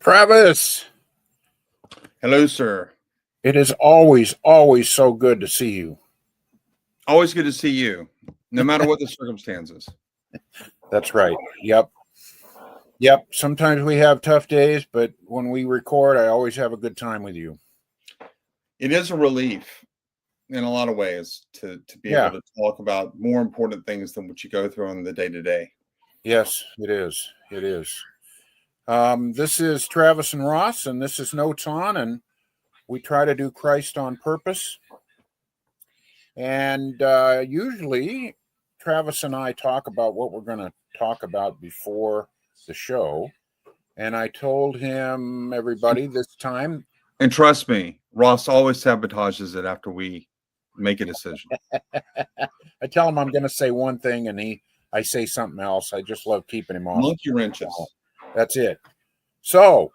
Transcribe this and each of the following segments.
Travis, Hello, sir. it is always so good to see you. Always good to see you, no matter what the circumstances. That's right. Yep. Sometimes we have tough days, but when we record, I always have a good time with you. It is a relief in a lot of ways to be Yeah. able to talk about more important things than what you go through on the day to day. Yes, it is. It is. This is Travis and Ross, and this is Notes On, and we try to do Christ on purpose. And usually, Travis and I talk about what we're going to talk about before the show. And I told him, everybody, this time. And trust me, Ross always sabotages it after we make a decision. I tell him I'm going to say one thing, and I say something else. I just love keeping him off. Monkey wrenches. That's it. So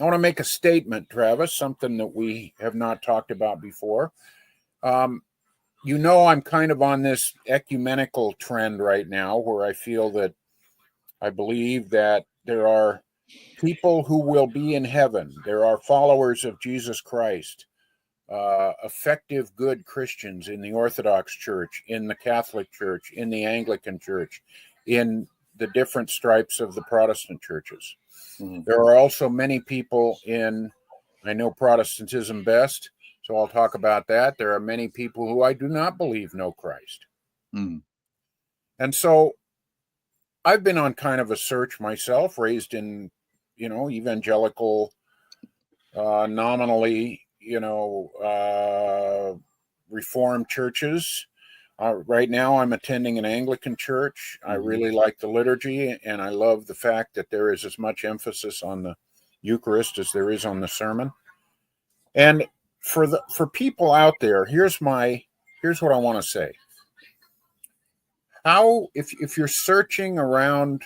I want to make a statement, Travis, something that we have not talked about before. I'm kind of on this ecumenical trend right now where I feel that I believe that there are people who will be in heaven. There are followers of Jesus Christ, effective, good Christians in the Orthodox Church, in the Catholic Church, in the Anglican Church, in the different stripes of the Protestant churches. Mm-hmm. There are also many people I know Protestantism best, so I'll talk about that. There are many people who I do not believe know Christ. Mm-hmm. And so I've been on kind of a search myself, raised in, evangelical, nominally, Reformed churches. Right now, I'm attending an Anglican church. I really like the liturgy, and I love the fact that there is as much emphasis on the Eucharist as there is on the sermon. And for people out there, here's what I want to say. How, if you're searching around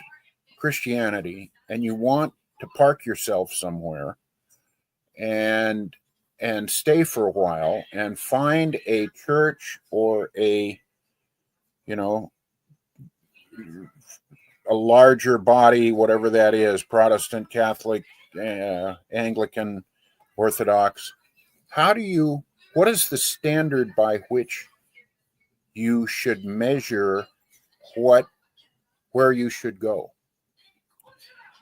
Christianity and you want to park yourself somewhere and stay for a while and find a church or a larger body, whatever that is, Protestant, Catholic, Anglican, Orthodox, what is the standard by which you should measure where you should go?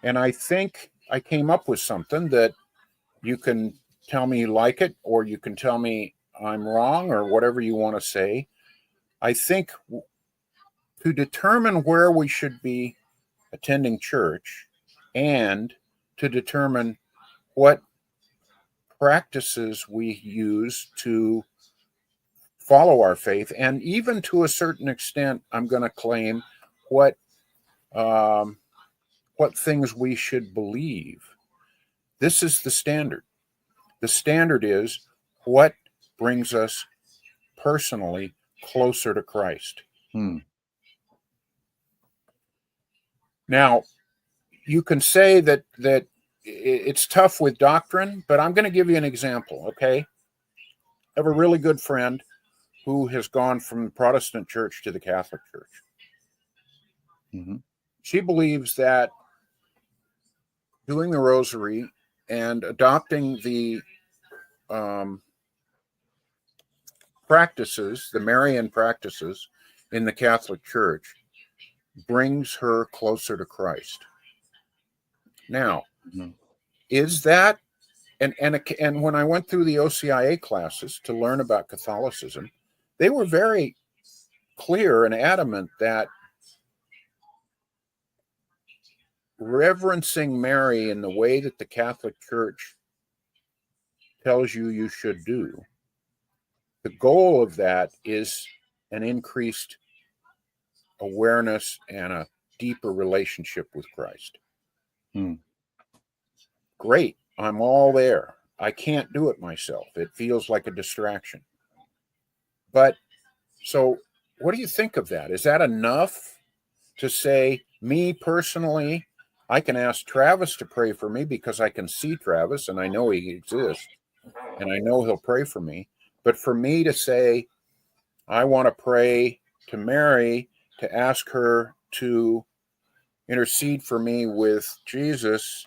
And I think I came up with something that you can tell me you like it, or you can tell me I'm wrong, or whatever you want to say. I think to determine where we should be attending church and to determine what practices we use to follow our faith, and even to a certain extent, I'm going to claim what things we should believe. This is the standard. The standard is what brings us personally closer to Christ. Now, you can say that it's tough with doctrine, but I'm going to give you an example, okay? I have a really good friend who has gone from the Protestant church to the Catholic church. Mm-hmm. She believes that doing the rosary and adopting the practices, the Marian practices in the Catholic Church, brings her closer to Christ. Now, is that, and when I went through the OCIA classes to learn about Catholicism, they were very clear and adamant that reverencing Mary in the way that the Catholic Church tells you should do, the goal of that is an increased awareness and a deeper relationship with Christ. Great. I'm all there. I can't do it myself. It feels like a distraction. But so what do you think of that? Is that enough to say, me personally, I can ask Travis to pray for me because I can see Travis and I know he exists and I know he'll pray for me. But for me to say, I want to pray to Mary to ask her to intercede for me with Jesus,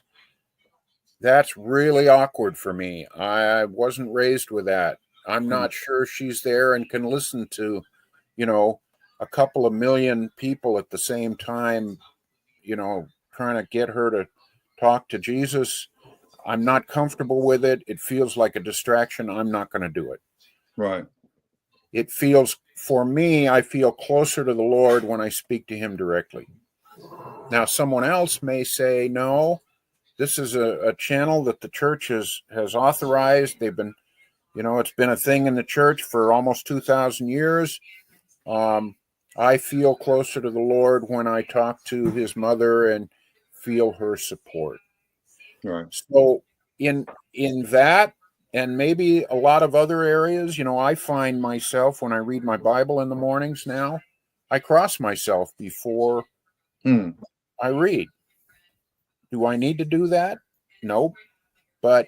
That's really awkward for me. I wasn't raised with that. I'm Mm, not sure she's there and can listen to, you know, a couple of million people at the same time, trying to get her to talk to Jesus. I'm not comfortable with it. It feels like a distraction. I'm not going to do it. right. It feels, for me, I feel closer to the Lord when I speak to him directly. Now, someone else may say, no, this is a channel that the church has authorized. They've been, it's been a thing in the church for almost 2,000 years. Um, I feel closer to the Lord when I talk to his mother and feel her support. Right. So in that, and maybe a lot of other areas, I find myself when I read my Bible in the mornings now, I cross myself before Hmm. I read. Do I need to do that? Nope. But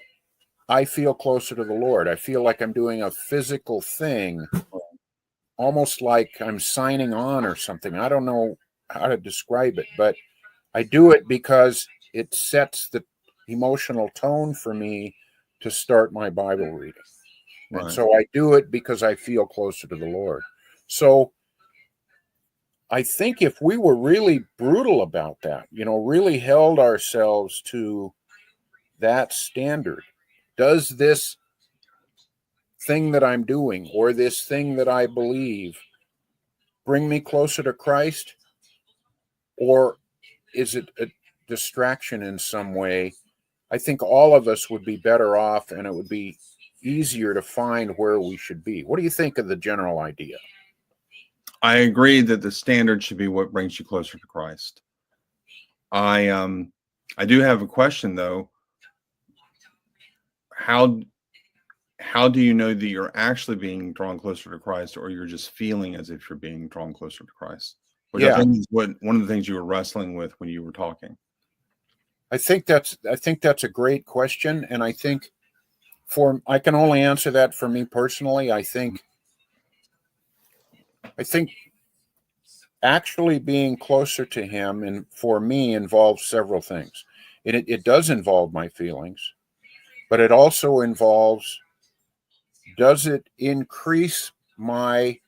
I feel closer to the Lord. I feel like I'm doing a physical thing, almost like I'm signing on or something. I don't know how to describe it, but I do it because it sets the emotional tone for me to start my Bible reading. And Right. so I do it because I feel closer to the Lord. So I think if we were really brutal about that, really held ourselves to that standard, does this thing that I'm doing or this thing that I believe bring me closer to Christ? Or is it a distraction in some way? I think all of us would be better off and it would be easier to find where we should be. What do you think of the general idea? I agree that the standard should be what brings you closer to Christ. I do have a question though. How how do you know that you're actually being drawn closer to Christ, or you're just feeling as if you're being drawn closer to Christ? Which I Yeah, think is what one of the things you were wrestling with when you were talking. I think that's a great question, and I can only answer that for me personally. I think actually being closer to him and for me involves several things. It does involve my feelings, but it also involves, does it increase my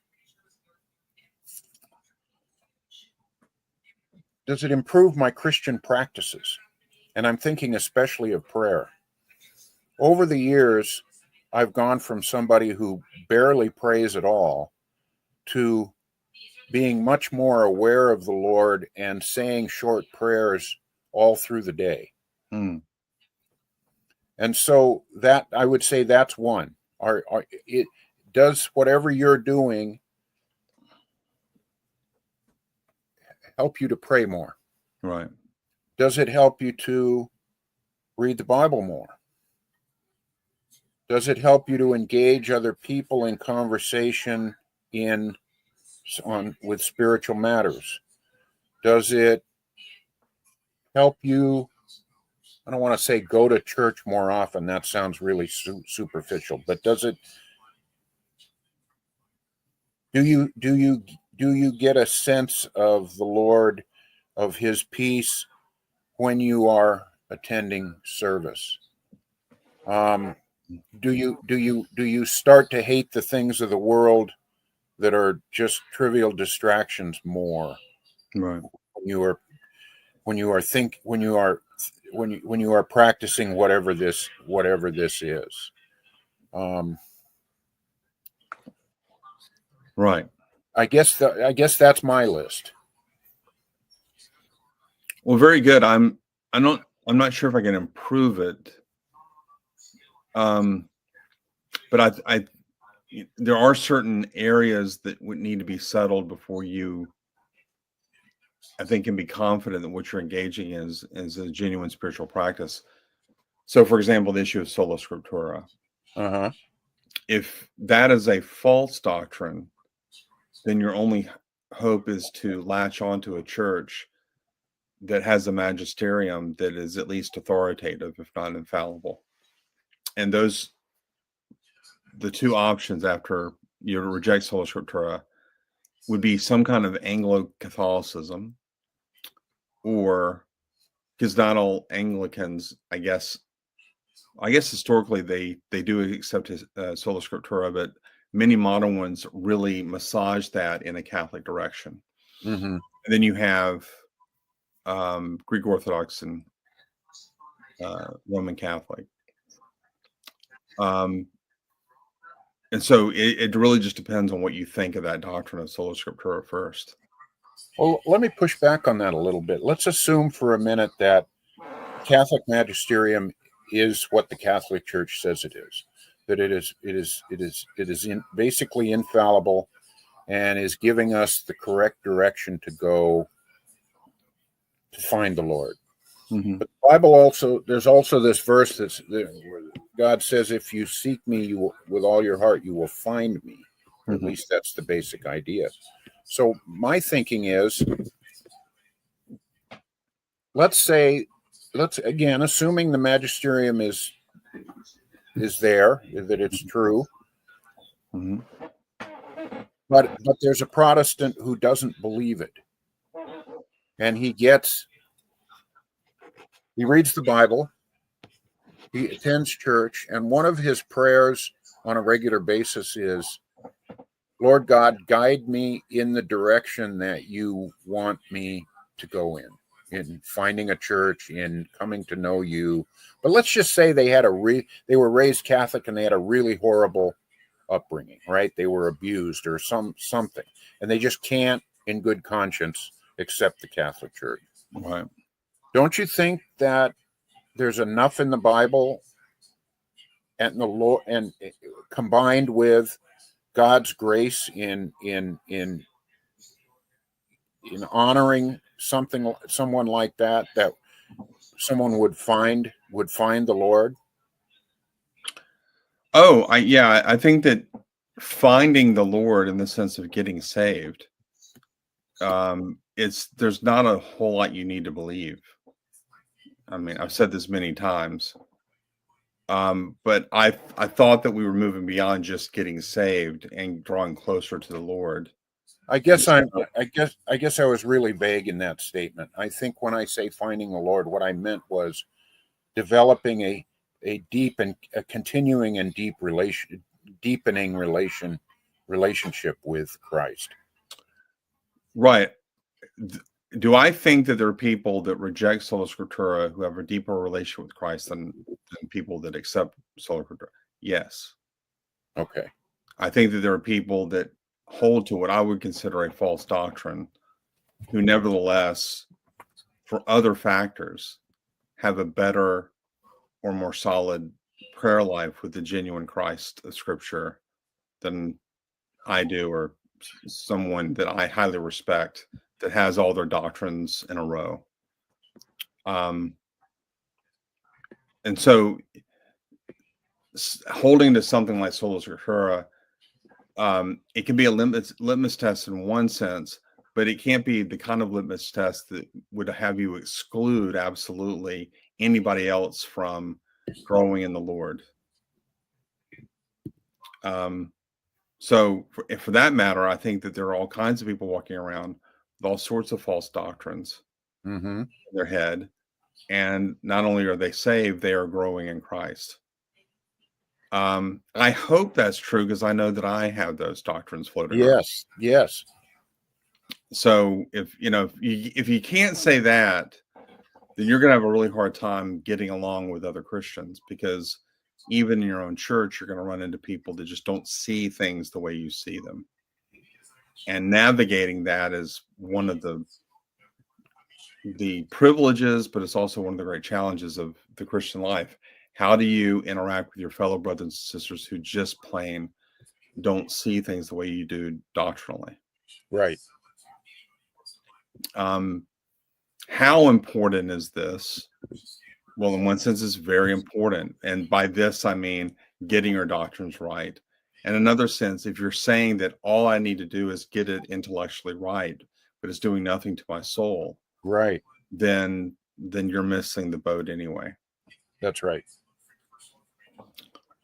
does it improve my Christian practices? And I'm thinking especially of prayer. Over the years, I've gone from somebody who barely prays at all to being much more aware of the Lord and saying short prayers all through the day. Mm, And so that, I would say, that's one. It does whatever you're doing help you to pray more? right. Does it help you to read the Bible more? Does it help you to engage other people in conversation in on with spiritual matters? Does it help you? I don't want to say go to church more often. That sounds really superficial. But does it? Do you get a sense of the Lord, of His peace when you are attending service? Um, do you start to hate the things of the world that are just trivial distractions more Right. when you are when you are practicing whatever this is? um Right. I guess that's my list. Well, very good. I'm not sure if I can improve it. Um, but there are certain areas that would need to be settled before you, I think, can be confident that what you're engaging in is a genuine spiritual practice. So, for example, the issue of sola scriptura. Uh-huh. If that is a false doctrine, then your only hope is to latch onto a church that has a magisterium that is at least authoritative, if not infallible. And the two options after you reject sola scriptura would be some kind of Anglo Catholicism, or because not all Anglicans, I guess, I guess historically they do accept his sola scriptura, but many modern ones really massage that in a Catholic direction. Mm-hmm. And then you have Greek Orthodox and Roman Catholic. And so it really just depends on what you think of that doctrine of sola scriptura first. Well, let me push back on that a little bit. Let's assume for a minute that Catholic magisterium is what the Catholic Church says it is. That it is basically infallible and is giving us the correct direction to go to find the Lord. Mm-hmm. But the Bible also, there's also this verse where God says, if you seek me with all your heart, you will find me. Mm-hmm. At least that's the basic idea. So my thinking is, let's again, assuming the magisterium is there, that it's true. Mm-hmm. But there's a Protestant who doesn't believe it. And he reads the Bible, he attends church, and one of his prayers on a regular basis is, Lord God, guide me in the direction that you want me to go in finding a church, in coming to know you. But let's just say they were raised Catholic and they had a really horrible upbringing, right? They were abused or something, and they just can't, in good conscience, accept the Catholic Church. Right. Don't you think that there's enough in the Bible and the Lord, and combined with God's grace in honoring someone like that someone would find the Lord? Oh, I think that finding the Lord in the sense of getting saved, there's not a whole lot you need to believe. I mean, I've said this many times, but I thought that we were moving beyond just getting saved and drawing closer to the Lord. I guess I was really vague in that statement. I think when I say finding the Lord, what I meant was developing a deep and a continuing and deepening relationship with Christ. Right. Do I think that there are people that reject sola scriptura who have a deeper relationship with Christ than people that accept sola scriptura? Yes. Okay. I think that there are people that hold to what I would consider a false doctrine who nevertheless, for other factors, have a better or more solid prayer life with the genuine Christ of Scripture than I do, or someone that I highly respect that has all their doctrines in a row. And so holding to something like sola scriptura, it can be a litmus test in one sense, but it can't be the kind of litmus test that would have you exclude absolutely anybody else from growing in the Lord. So for that matter, I think that there are all kinds of people walking around with all sorts of false doctrines in their head. And not only are they saved, they are growing in Christ. I hope that's true because I know that I have those doctrines floating around. Yes. So if you can't say that, then you're going to have a really hard time getting along with other Christians, because even in your own church, you're going to run into people that just don't see things the way you see them. And navigating that is one of the privileges, but it's also one of the great challenges of the Christian life. How do you interact with your fellow brothers and sisters who just plain don't see things the way you do doctrinally? Right. How important is this? Well, in one sense, it's very important. And by this, I mean getting your doctrines right. In another sense, if you're saying that all I need to do is get it intellectually right, but it's doing nothing to my soul, right, then you're missing the boat anyway. That's right.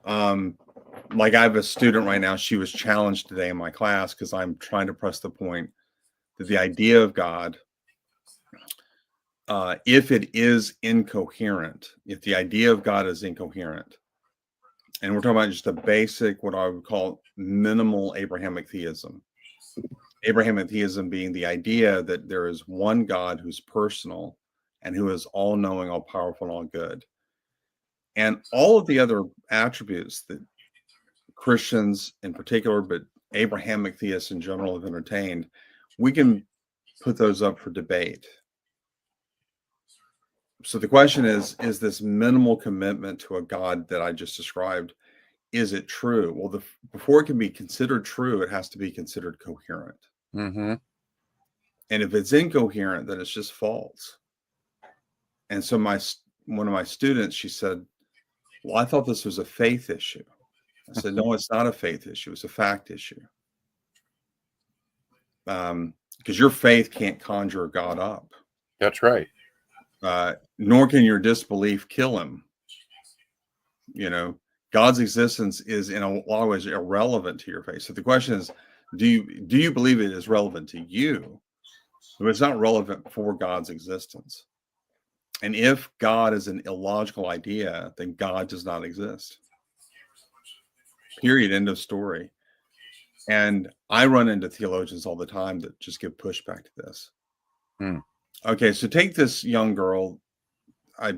Like I have a student right now, she was challenged today in my class because I'm trying to press the point that the idea of God if it is incoherent, if the idea of God is incoherent, and we're talking about just a basic, what I would call minimal Abrahamic theism. Abrahamic theism being the idea that there is one God who's personal and who is all knowing, all powerful, and all good. And all of the other attributes that Christians in particular, but Abrahamic theists in general have entertained, we can put those up for debate. So the question is this minimal commitment to a God that I just described, is it true? Well, before it can be considered true, it has to be considered coherent. Mm-hmm. And if it's incoherent, then it's just false. And so one of my students, she said, well, I thought this was a faith issue. I said, no, it's not a faith issue. It's a fact issue. Because your faith can't conjure God up. That's right. Nor can your disbelief kill him. You know, God's existence is in a lot of ways irrelevant to your faith. So the question is, do you believe it is relevant to you? But it's not relevant for God's existence. And if God is an illogical idea, then God does not exist. Period. End of story. And I run into theologians all the time that just give pushback to this. Okay, so take this young girl. I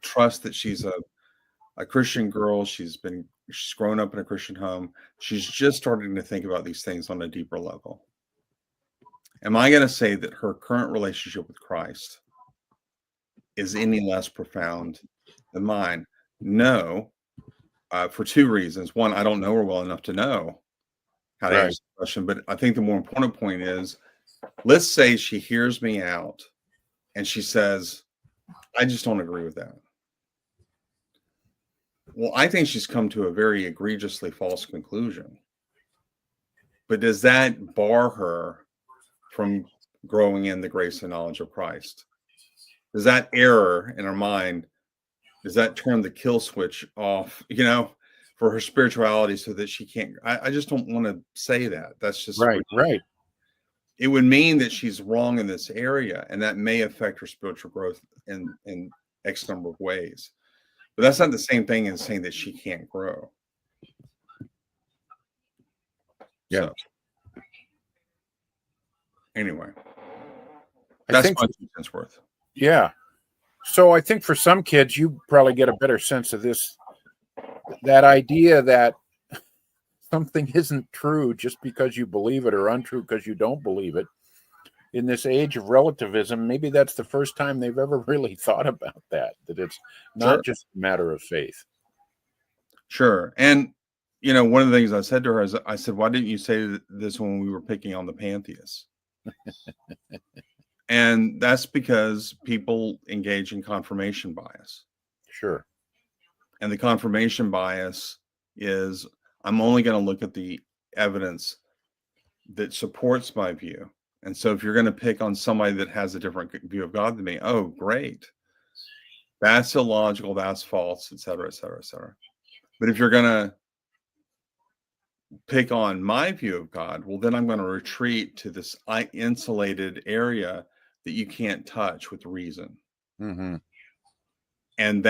trust that she's a Christian girl. She's grown up in a Christian home. She's just starting to think about these things on a deeper level. Am I going to say that her current relationship with Christ is any less profound than mine? No, for two reasons. One, I don't know her well enough to know how to answer the question. But I think the more important point is, let's say she hears me out and she says, I just don't agree with that. Well, I think she's come to a very egregiously false conclusion. But does that bar her from growing in the grace and knowledge of Christ? Does that error in her mind, does that turn the kill switch off, for her spirituality so that she can't? I just don't want to say that. That's just right. It would mean that she's wrong in this area, and that may affect her spiritual growth in X number of ways. But that's not the same thing as saying that she can't grow. Yeah. So, anyway, that's my 2 cents worth. Yeah. So I think for some kids, you probably get a better sense of this, that idea that something isn't true just because you believe it, or untrue because you don't believe it. In this age of relativism, maybe that's the first time they've ever really thought about that it's not just a matter of faith. Sure. And, one of the things I said to her is, I said, why didn't you say this when we were picking on the pantheists? And that's because people engage in confirmation bias. Sure. And the confirmation bias is, I'm only going to look at the evidence that supports my view. And so if you're going to pick on somebody that has a different view of God than me, oh, great. That's illogical, that's false, et cetera, et cetera, et cetera. But if you're going to pick on my view of God, well, then I'm going to retreat to this insulated area that you can't touch with reason. Mm-hmm. And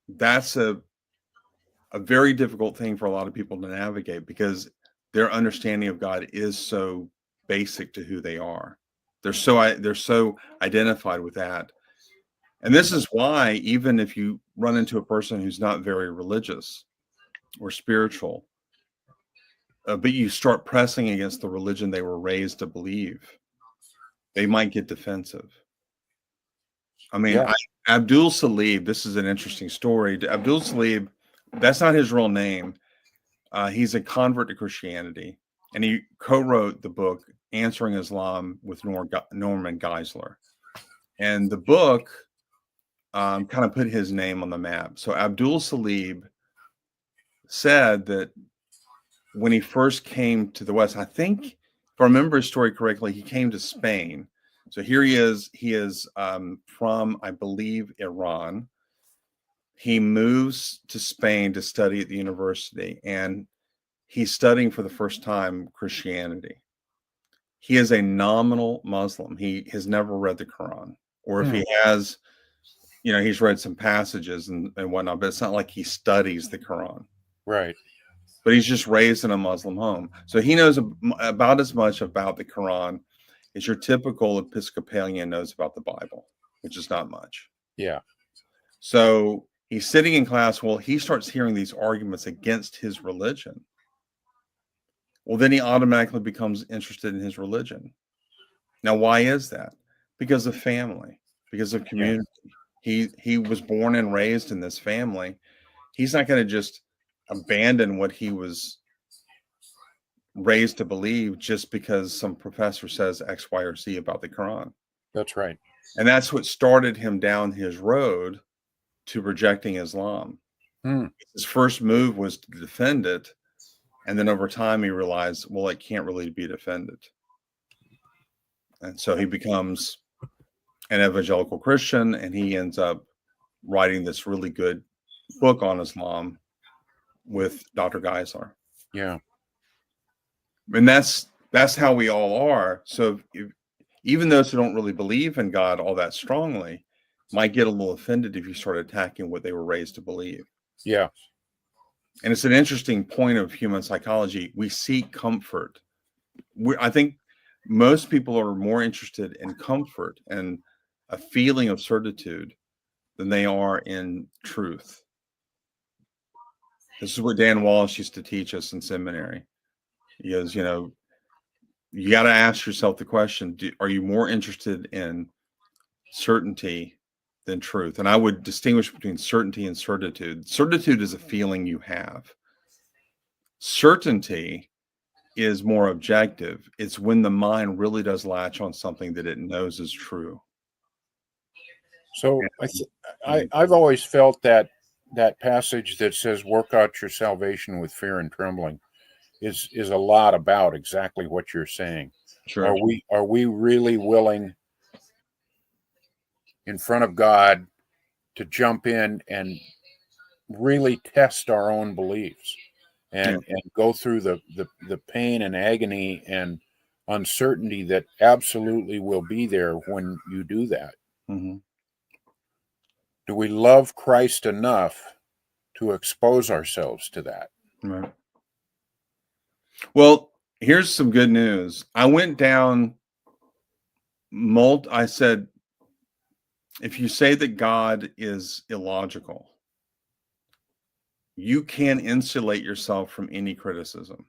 that's a very difficult thing for a lot of people to navigate, because their understanding of God is so basic to who they are. They're so identified with that. And this is why, even if you run into a person who's not very religious or spiritual, but you start pressing against the religion they were raised to believe, they might get defensive. I mean, Abdul Salib, this is an interesting story. Abdul Salib, that's not his real name. He's a convert to Christianity, and he co-wrote the book Answering Islam with Norman Geisler. And the book kind of put his name on the map. So Abdul Salib said that when he first came to the West, I think, if I remember his story correctly, he came to Spain. So here he is. He is from, I believe, Iran. He moves to Spain to study at the university, and he's studying for the first time Christianity. He is a nominal Muslim. He has never read the Quran. or if he has, he's read some passages and whatnot, but it's not like he studies the Quran. Right. But he's just raised in a Muslim home. So he knows about as much about the Quran as your typical Episcopalian knows about the Bible, which is not much. Yeah. So he's sitting in class. Well, he starts hearing these arguments against his religion. Well, then he automatically becomes interested in his religion. Now, why is that? Because of family, because of community. Yeah. He was born and raised in this family. He's not going to just abandon what he was raised to believe just because some professor says X, Y, or Z about the Quran. That's right. And that's what started him down his road to rejecting Islam. His first move was to defend it. And then over time, he realized, well, it can't really be defended. And so he becomes an evangelical Christian, and he ends up writing this really good book on Islam with Dr. Geisler. Yeah. And that's how we all are. So even those who don't really believe in God all that strongly might get a little offended if you start attacking what they were raised to believe. Yeah. And it's an interesting point of human psychology. We seek comfort. I think most people are more interested in comfort and a feeling of certitude than they are in truth. This is what Dan Walsh used to teach us in seminary. He goes, you got to ask yourself the question, are you more interested in certainty than truth? And I would distinguish between certainty and certitude. Certitude is a feeling you have. Certainty is more objective. It's when the mind really does latch on something that it knows is true. So I've always felt that passage that says, work out your salvation with fear and trembling is a lot about exactly what you're saying. Sure. Are we really willing in front of God to jump in and really test our own beliefs and go through the pain and agony and uncertainty that absolutely will be there when you do that? Mm-hmm. Do we love Christ enough to expose ourselves to that? Right. Well, here's some good news. I went down I said, if you say that God is illogical, you can insulate yourself from any criticism.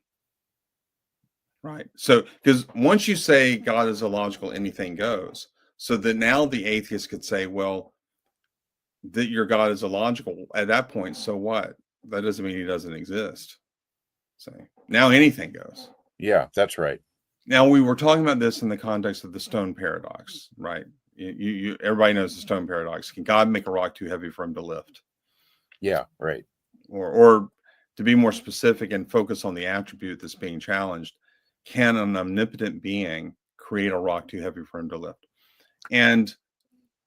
Right. So, because once you say God is illogical, anything goes. So that now the atheist could say, well, that your God is illogical at that point. So what? That doesn't mean he doesn't exist. So now anything goes. Yeah, that's right. Now we were talking about this in the context of the stone paradox, right? Everybody knows the stone paradox. Can God make a rock too heavy for him to lift? Yeah, right. Or to be more specific and focus on the attribute that's being challenged, can an omnipotent being create a rock too heavy for him to lift? And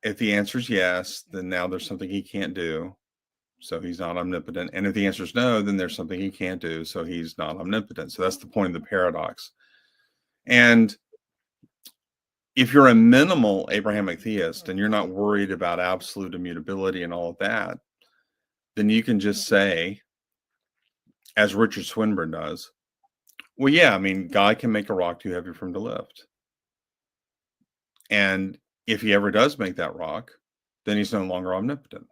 if the answer is yes, then now there's something he can't do. So he's not omnipotent. And if the answer is no, then there's something he can't do. So he's not omnipotent. So that's the point of the paradox. And if you're a minimal Abrahamic theist and you're not worried about absolute immutability and all of that, then you can just say, as Richard Swinburne does, well, yeah, I mean, God can make a rock too heavy for him to lift. And if he ever does make that rock, then he's no longer omnipotent.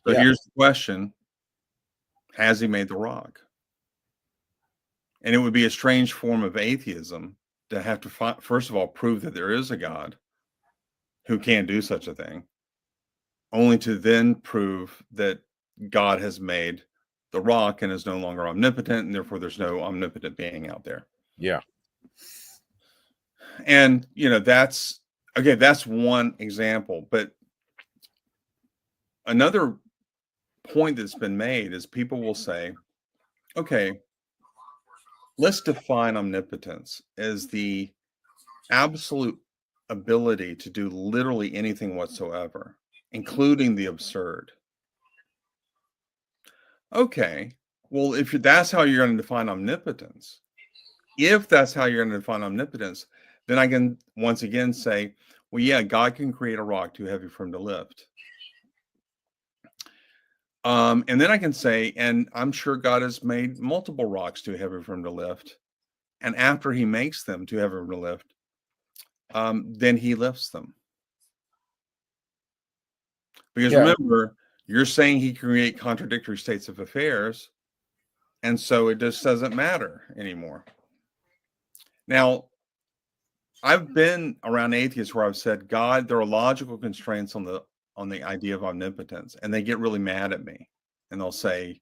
So here's the question. Has he made the rock? And it would be a strange form of atheism to have to, first of all, prove that there is a God who can do such a thing, only to then prove that God has made the rock and is no longer omnipotent, and therefore there's no omnipotent being out there. Yeah. And, that's one example. But another point that's been made is people will say, okay, let's define omnipotence as the absolute ability to do literally anything whatsoever, including the absurd. Okay, well, if that's how you're going to define omnipotence, then I can once again say, Well, yeah, God can create a rock too heavy for him to lift. And then I can say, and I'm sure God has made multiple rocks too heavy for him to lift. And after he makes them too heavy for him to lift, then he lifts them. Because Yeah. remember, you're saying he can create contradictory states of affairs, and so it just doesn't matter anymore. Now, I've been around atheists where I've said, God, there are logical constraints on the idea of omnipotence, and they get really mad at me, and they'll say,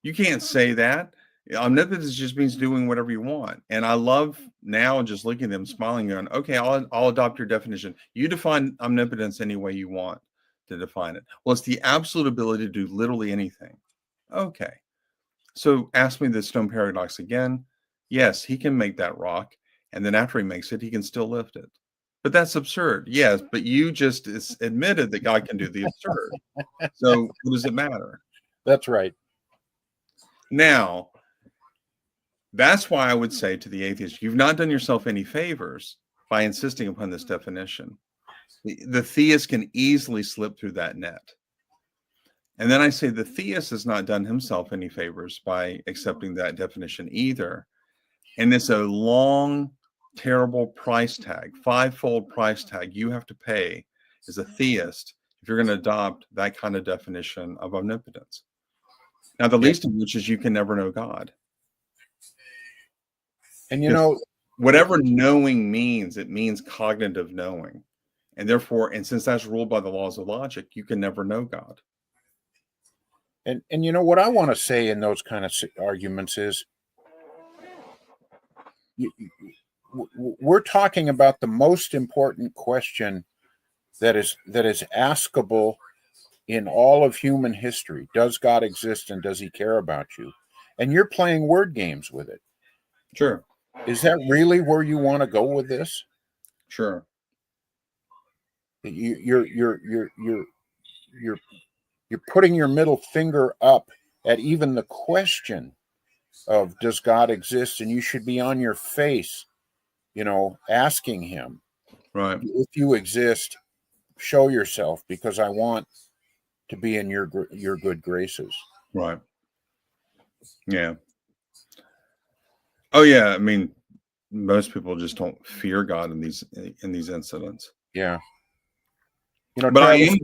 you can't say that. Omnipotence just means doing whatever you want. And I love now just looking at them, smiling, going, okay, I'll adopt your definition. You define omnipotence any way you want to define it. Well, it's the absolute ability to do literally anything. Okay. So ask me the stone paradox again. Yes, he can make that rock. And then after he makes it, he can still lift it. But that's absurd. Yes, but you just admitted that God can do the absurd. So what does it matter? That's right. Now, that's why I would say to the atheist, you've not done yourself any favors by insisting upon this definition. The theist can easily slip through that net. And then I say the theist has not done himself any favors by accepting that definition either. And it's a long, terrible price tag, fivefold price tag you have to pay as a theist if you're going to adopt that kind of definition of omnipotence. Now, the least of which is you can never know God. And you know, whatever knowing means, it means cognitive knowing. And therefore, and since that's ruled by the laws of logic, you can never know God. and you know what I want to say in those kind of arguments is, we're talking about the most important question that is askable in all of human history. Does God exist, and does he care about you? And you're playing word games with it. Sure. Is that really where you want to go with this? Sure. You're putting your middle finger up at even the question of does God exist, and you should be on your face, asking him, right, if you exist, show yourself, because I want to be in your good graces. Right. Yeah. Oh yeah. I mean, most people just don't fear God in these incidents. Yeah. But Travis,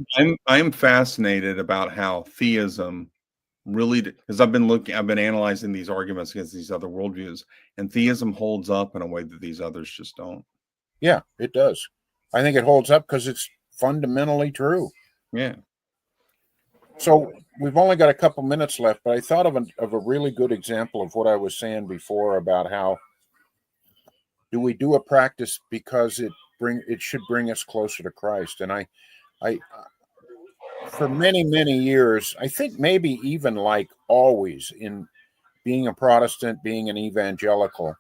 I am fascinated about how theism really, because I've been analyzing these arguments against these other worldviews, and theism holds up in a way that these others just don't. Yeah, it does. I think it holds up because it's fundamentally true. Yeah. So we've only got a couple minutes left, but I thought of a really good example of what I was saying before about how do we do a practice because it should bring us closer to Christ. And I for many, many years, I think maybe even like always in being a Protestant, being an evangelical,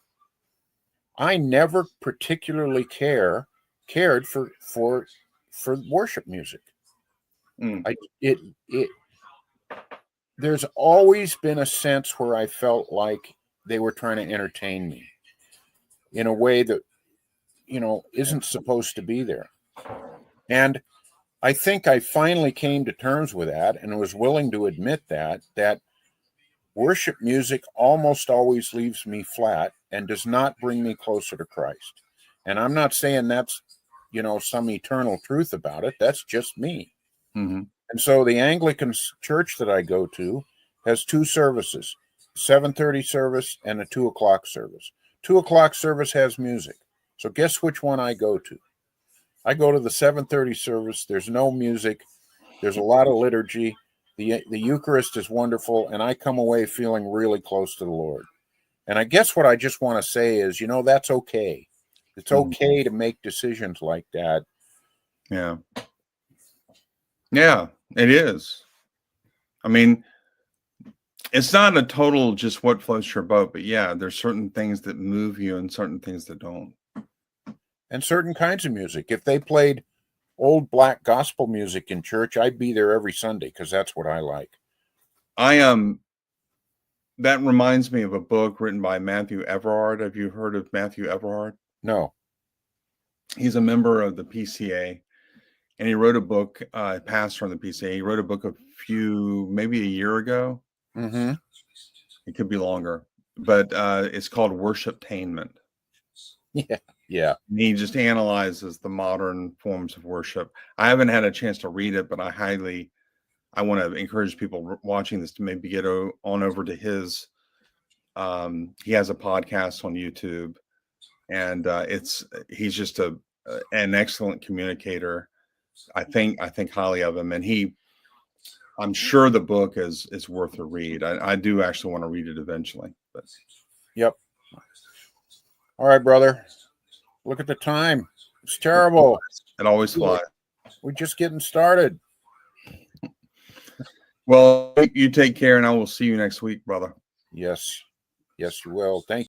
I never particularly cared for worship music. There's always been a sense where I felt like they were trying to entertain me in a way that, isn't supposed to be there. And I think I finally came to terms with that and was willing to admit that worship music almost always leaves me flat and does not bring me closer to Christ. And I'm not saying that's, some eternal truth about it. That's just me. Mm-hmm. And so the Anglican church that I go to has two services, 7:30 service and a 2:00 service. 2:00 service has music. So guess which one I go to? I go to the 7:30 service. There's no music. There's a lot of liturgy. The Eucharist is wonderful, and I come away feeling really close to the Lord. And I guess what I just want to say is, that's okay. It's okay to make decisions like that. Yeah. Yeah, it is. I mean, it's not a total just what floats your boat, but yeah, there's certain things that move you and certain things that don't. And certain kinds of music. If they played old black gospel music in church, I'd be there every Sunday because that's what I like. That reminds me of a book written by Matthew Everard. Have you heard of Matthew Everard? No. He's a member of the PCA, and he wrote a book, pastor on the PCA. He wrote a book maybe a year ago. Mm-hmm. It could be longer, but it's called Worshiptainment. Yeah. Yeah. And he just analyzes the modern forms of worship. I haven't had a chance to read it, but I want to encourage people watching this to maybe get on over to his. He has a podcast on YouTube, and he's just an excellent communicator. I think highly of him, and I'm sure the book is worth a read. I do actually want to read it eventually. But Yep. All right, brother. Look at the time. It's terrible. It always flies. We're just getting started. Well, you take care, and I will see you next week, brother. Yes. Yes, you will. Thank